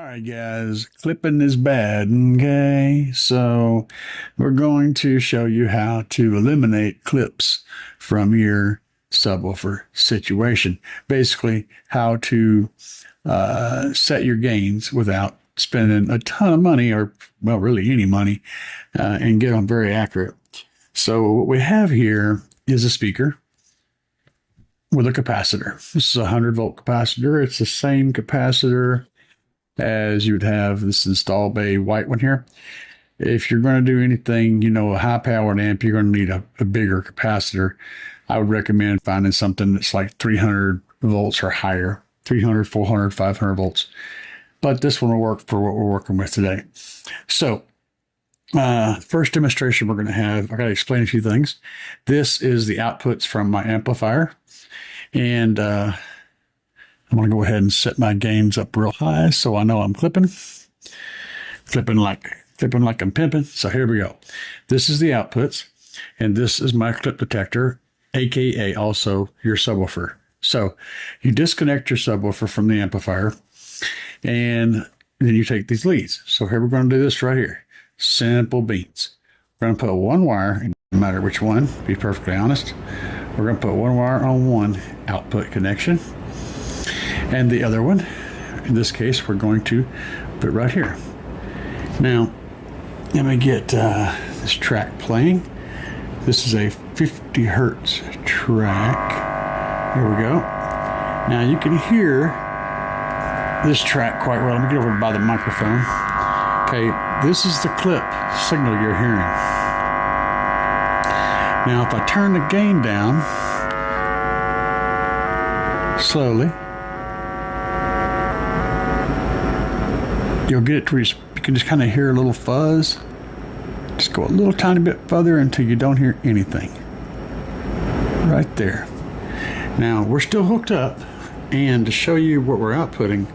All right, guys, clipping is bad, okay? So we're going to show you how to eliminate clips from your subwoofer situation. Basically, how to set your gains without spending a ton of money or, well, really any money, and get them very accurate. So what we have here is a speaker with a capacitor. This is a 100-volt capacitor. It's the same capacitor as you would have this install bay white one here. If you're going to do anything, a high-powered amp, you're going to need a bigger capacitor. I would recommend finding something that's like 300 volts or higher, 300, 400, 500 volts. But this one will work for what we're working with today. So, first demonstration we're going to have, I got to explain a few things. This is the outputs from my amplifier. And I'm going to go ahead and set my gains up real high so I know I'm clipping like I'm pimping. So here we go. This is the outputs, and this is my clip detector, aka also your subwoofer. So you disconnect your subwoofer from the amplifier, and then you take these leads. So here we're going to do this right here. Simple beans. We're going to put one wire, no matter which one, to be perfectly honest. We're going to put one wire on one output connection, and the other one, in this case, we're going to put right here. Now, let me get this track playing. This is a 50 hertz track. Here we go. Now you can hear this track quite well. Let me get over by the microphone. Okay, this is the clip signal you're hearing. Now, if I turn the gain down slowly, you'll get it to where you can just kind of hear a little fuzz. Just go a little tiny bit further until you don't hear anything. Right there. Now, we're still hooked up, and to show you what we're outputting,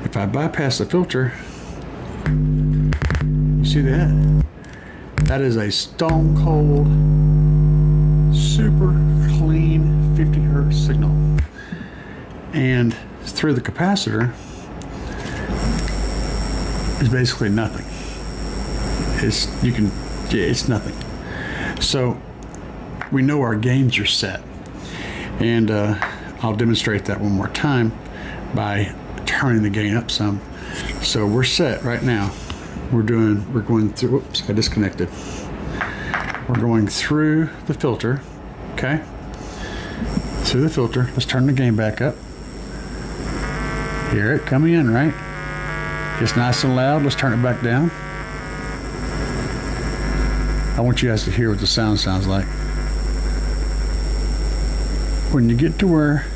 if I bypass the filter, you see that? That is a stone cold, super clean 50 hertz signal. And through the capacitor is basically nothing. It's nothing. So we know our gains are set, and I'll demonstrate that one more time by turning the gain up some. So we're set right now. We're going through. Oops, I disconnected. We're going through the filter. Okay. Through the filter. Let's turn the gain back up. Hear it coming in, right? It's nice and loud. Let's turn it back down. I want you guys to hear what the sound sounds like. When you get to where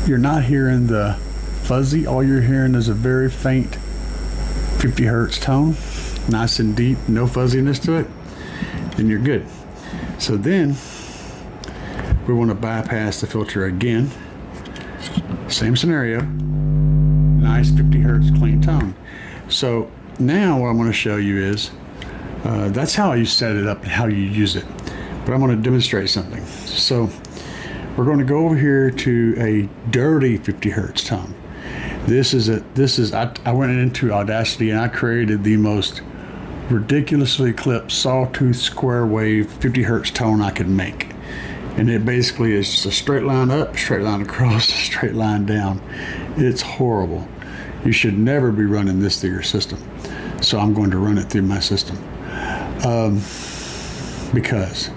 you're not hearing the fuzzy, all you're hearing is a very faint 50 hertz tone, nice and deep, no fuzziness to it, then you're good. So then we want to bypass the filter again. Same scenario, nice 50 hertz clean tone. So now what I'm going to show you is that's how you set it up and how you use it. But I'm going to demonstrate something. So we're going to go over here to a dirty 50 hertz tone. I went into Audacity and I created the most ridiculously clipped sawtooth square wave 50 hertz tone I could make. And it basically is just a straight line up, straight line across, straight line down. It's horrible. You should never be running this through your system. So I'm going to run it through my system. Because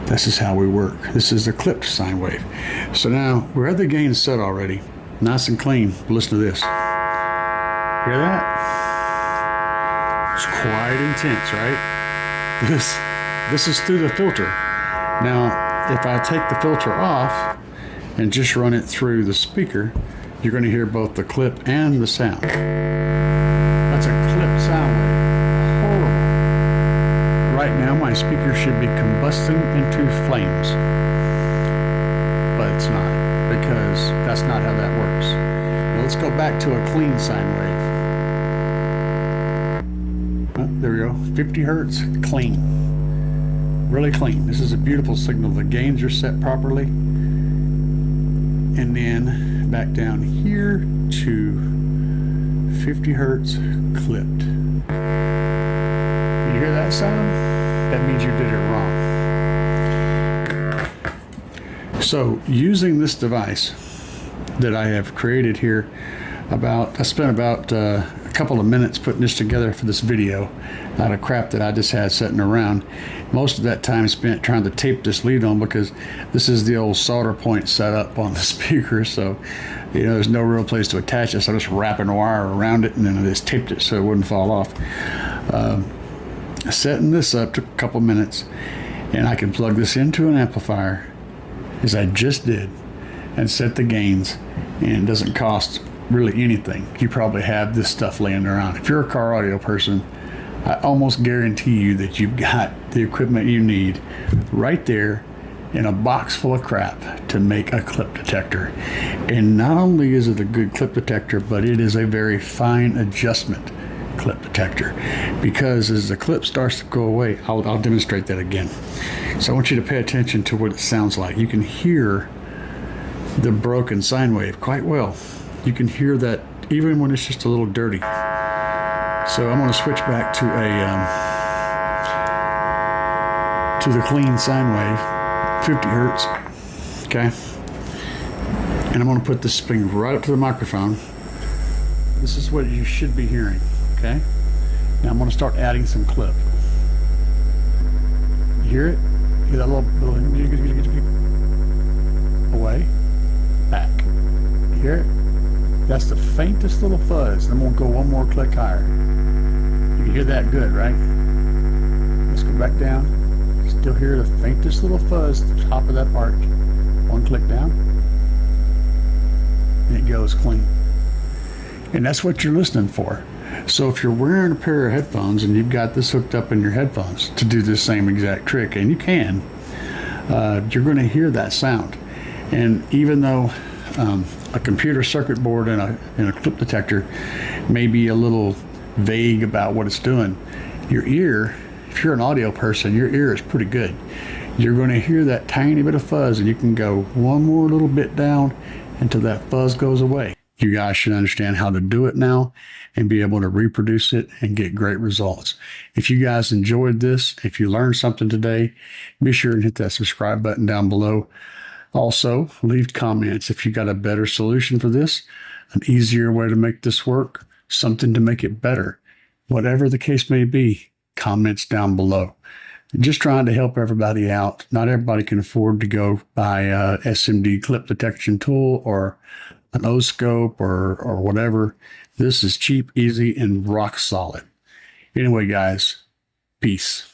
this is how we work. This is the clipped sine wave. So now we're at the gain set already. Nice and clean. Listen to this. Hear that? It's quite intense, right? This is through the filter. Now, if I take the filter off and just run it through the speaker, you're going to hear both the clip and the sound. That's a clipped sound wave. Horrible. Right now, my speaker should be combusting into flames. But it's not, because that's not how that works. Now let's go back to a clean sine wave. There we go. 50 hertz, clean. Really clean. This is a beautiful signal. The gains are set properly. And then back down here to 50 hertz clipped. You hear that sound? That means you did it wrong. So using this device that I have created here, I spent about a couple of minutes putting this together for this video out of crap that I just had sitting around. Most of that time spent trying to tape this lead on, because this is the old solder point set up on the speaker, so you know there's no real place to attach it, so I'm just wrapping a wire around it and then I just taped it so it wouldn't fall off. Setting this up took a couple minutes, and I can plug this into an amplifier as I just did and set the gains, and it doesn't cost really anything. You probably have this stuff laying around. If you're a car audio person, I almost guarantee you that you've got the equipment you need right there in a box full of crap to make a clip detector. And not only is it a good clip detector, but it is a very fine adjustment clip detector, because as the clip starts to go away, I'll demonstrate that again. So I want you to pay attention to what it sounds like. You can hear the broken sine wave quite well. You can hear that even when it's just a little dirty. So I'm going to switch back to the clean sine wave, 50 hertz. Okay. And I'm going to put this thing right up to the microphone. This is what you should be hearing. Okay. Now I'm going to start adding some clip. You hear it? Hear that little away, back. You hear it? That's the faintest little fuzz. Then we'll go one more click higher. You can hear that good, right? Let's go back down. Still hear the faintest little fuzz at the top of that arch. One click down, and it goes clean. And that's what you're listening for. So if you're wearing a pair of headphones and you've got this hooked up in your headphones to do this same exact trick, and you can, you're going to hear that sound. And even though a computer circuit board and a clip detector may be a little vague about what it's doing, your ear, if you're an audio person, your ear is pretty good. You're going to hear that tiny bit of fuzz, and you can go one more little bit down until that fuzz goes away. You guys should understand how to do it now and be able to reproduce it and get great results. If you guys enjoyed this, if you learned something today, be sure and hit that subscribe button down below. Also, leave comments if you got a better solution for this, an easier way to make this work, something to make it better. Whatever the case may be, comments down below. Just trying to help everybody out. Not everybody can afford to go buy a SMD clip detection tool or an O-scope or whatever. This is cheap, easy, and rock solid. Anyway, guys, peace.